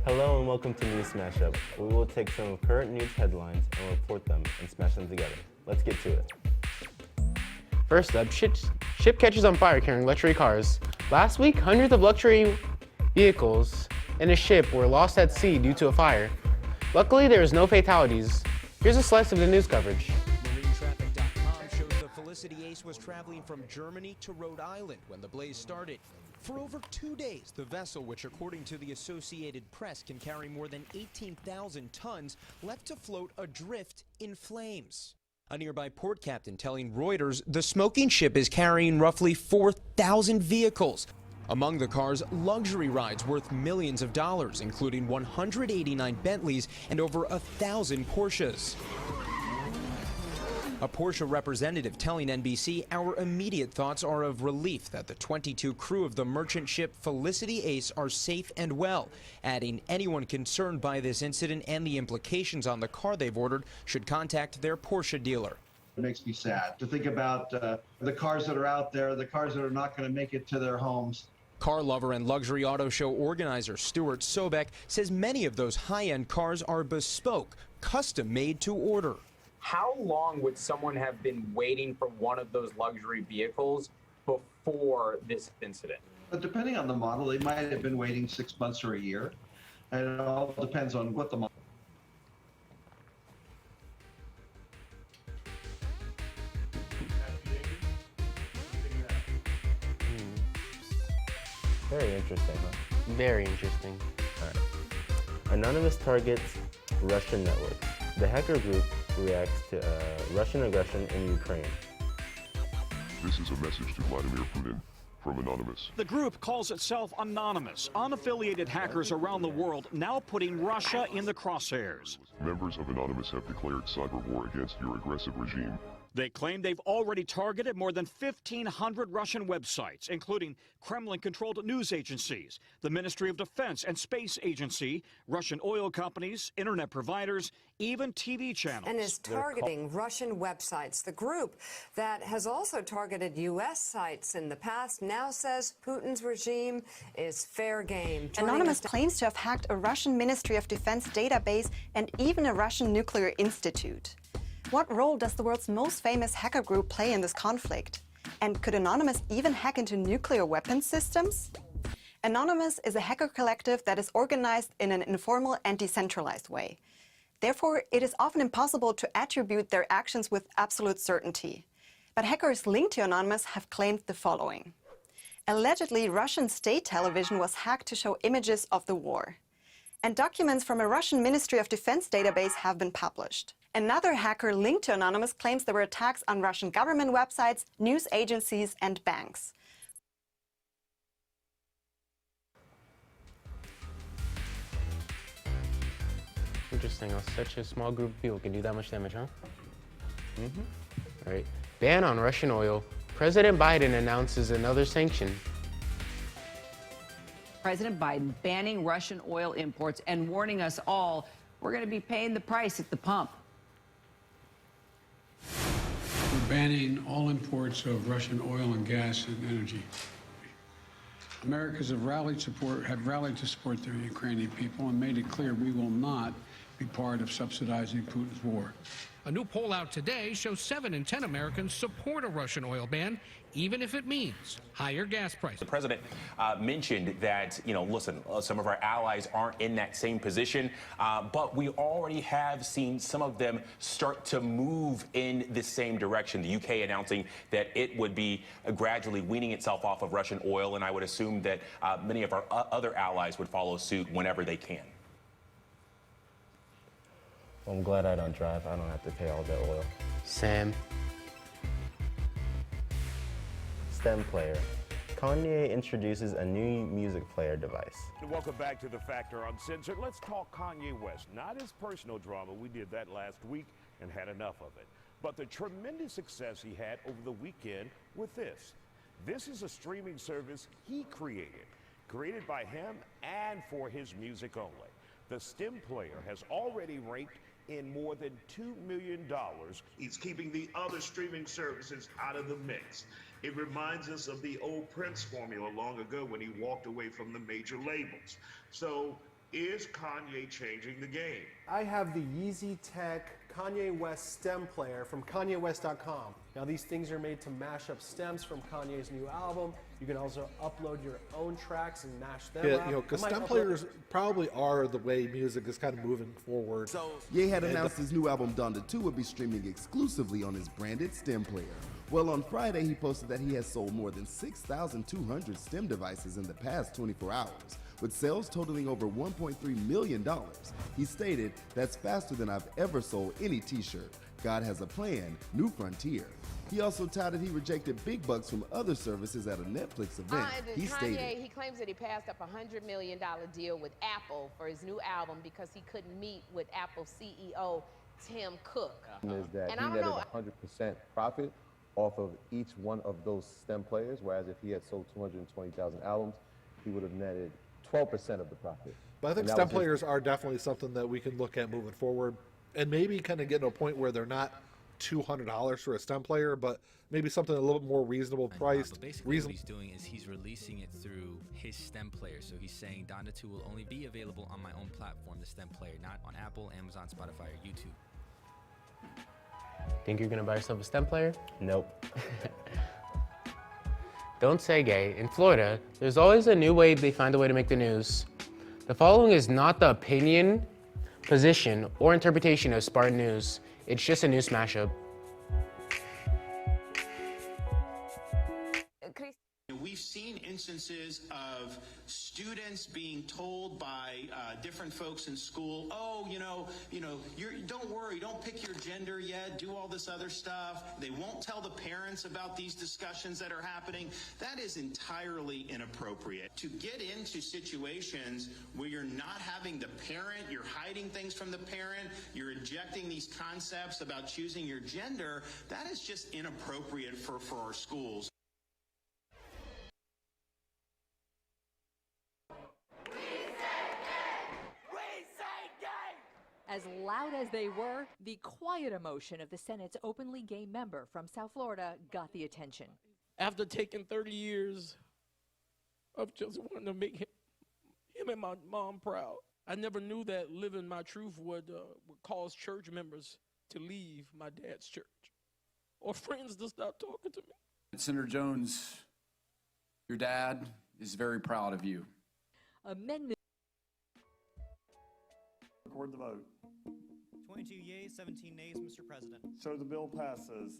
Hello and welcome to News Smash Up. We will take some of current news headlines and report them and smash them together. Let's get to it. First up, ship catches on fire carrying luxury cars. Last week, hundreds of luxury vehicles in a ship were lost at sea due to a fire. Luckily, there was no fatalities. Here's a slice of the news coverage. MarineTraffic.com shows the Felicity Ace was traveling from Germany to Rhode Island when the blaze started. For over 2 days, the vessel, which according to the Associated Press can carry more than 18,000 tons, left to float adrift in flames. A nearby port captain telling Reuters the smoking ship is carrying roughly 4,000 vehicles. Among the cars, luxury rides worth millions of dollars, including 189 Bentleys and over 1,000 Porsches. A Porsche representative telling NBC, "Our immediate thoughts are of relief that the 22 crew of the merchant ship Felicity Ace are safe and well," adding anyone concerned by this incident and the implications on the car they've ordered should contact their Porsche dealer. It makes me sad to think about the cars that are out there, the cars that are not going to make it to their homes. Car lover and luxury auto show organizer Stuart Sobek says many of those high-end cars are bespoke, custom-made to order. How long would someone have been waiting for one of those luxury vehicles before this incident? But depending on the model, they might have been waiting 6 months or a year. And it all depends on what the model. Very interesting, huh? Very interesting. All right. Anonymous targets Russian networks. The hacker group reacts to Russian aggression in Ukraine. This is a message to Vladimir Putin from Anonymous. The group calls itself Anonymous. Unaffiliated hackers around the world now putting Russia in the crosshairs. Members of Anonymous have declared cyber war against your aggressive regime. They claim they've already targeted more than 1,500 Russian websites, including Kremlin-controlled news agencies, the Ministry of Defense and Space Agency, Russian oil companies, internet providers, even TV channels. And is targeting Russian websites. The group that has also targeted U.S. sites in the past now says Putin's regime is fair game. Anonymous claims to have hacked a Russian Ministry of Defense database and even a Russian nuclear institute. What role does the world's most famous hacker group play in this conflict? And could Anonymous even hack into nuclear weapons systems? Anonymous is a hacker collective that is organized in an informal and decentralized way. Therefore, it is often impossible to attribute their actions with absolute certainty. But hackers linked to Anonymous have claimed the following. Allegedly, Russian state television was hacked to show images of the war. And documents from a Russian Ministry of Defense database have been published. Another hacker linked to Anonymous claims there were attacks on Russian government websites, news agencies, and banks. Interesting how such a small group of people can do that much damage, huh? All right. Ban on Russian oil. President Biden announces another sanction. President Biden banning Russian oil imports and warning us all we're going to be paying the price at the pump. We're banning all imports of Russian oil and gas and energy. Americans have rallied to support their Ukrainian people and made it clear we will not be part of subsidizing Putin's war. A new poll out today shows 7 in 10 Americans support a Russian oil ban, even if it means higher gas prices. The president mentioned that, listen, some of our allies aren't in that same position, but we already have seen some of them start to move in the same direction. The UK announcing that it would be gradually weaning itself off of Russian oil, and I would assume that many of our other allies would follow suit whenever they can. Well, I'm glad I don't drive. I don't have to pay all that oil. Sam. STEM player. Kanye introduces a new music player device. Welcome back to The Factor Uncensored. Let's talk Kanye West. Not his personal drama. We did that last week and had enough of it. But the tremendous success he had over the weekend with this. This is a streaming service he created by him and for his music only. The STEM player has already ranked in more than $2 million. He's keeping the other streaming services out of the mix. It reminds us of the old Prince formula long ago when he walked away from the major labels. So Is Kanye changing the game? I have the Yeezy Tech Kanye West stem player from KanyeWest.com. Now these things are made to mash up stems from Kanye's new album. You can also upload your own tracks and mash them up. Yeah, because stem players probably are the way music is kind of moving forward. Ye had announced his new album Donda 2 would be streaming exclusively on his branded stem player. Well, on Friday, he posted that he has sold more than 6,200 stem devices in the past 24 hours, with sales totaling over $1.3 million. He stated, "That's faster than I've ever sold any t-shirt. God has a plan, new frontier." He also touted he rejected big bucks from other services at a Netflix event. He stated, he claims that he passed up a $100 million deal with Apple for his new album because he couldn't meet with Apple CEO Tim Cook. Is that And he I don't netted know. 100% profit off of each one of those stem players, whereas if he had sold 220,000 albums, he would have netted 12% of the profit. But I think stem players are definitely something that we can look at moving forward, and maybe kind of get to a point where they're not $200 for a stem player, but maybe something a little bit more reasonable priced. But basically what he's doing is he's releasing it through his stem player. So he's saying Donda 2 will only be available on my own platform, the stem player, not on Apple, Amazon, Spotify, or YouTube. Think you're gonna buy yourself a stem player? Nope. Don't say gay. In Florida, there's always a new way they find a way to make the news. The following is not the opinion, position, or interpretation of Spartan News. It's just a news mashup. We've seen instances of students being told by different folks in school, oh, don't worry, don't pick your gender yet, do all this other stuff. They won't tell the parents about these discussions that are happening. That is entirely inappropriate. To get into situations where you're not having the parent, you're hiding things from the parent, you're injecting these concepts about choosing your gender, that is just inappropriate for our schools. As loud as they were, the quiet emotion of the Senate's openly gay member from South Florida got the attention. After taking 30 years of just wanting to make him and my mom proud, I never knew that living my truth would cause church members to leave my dad's church or friends to stop talking to me. Senator Jones, your dad is very proud of you. Amendment. Record the vote. 22 yeas, 17 nays, Mr. President. So the bill passes.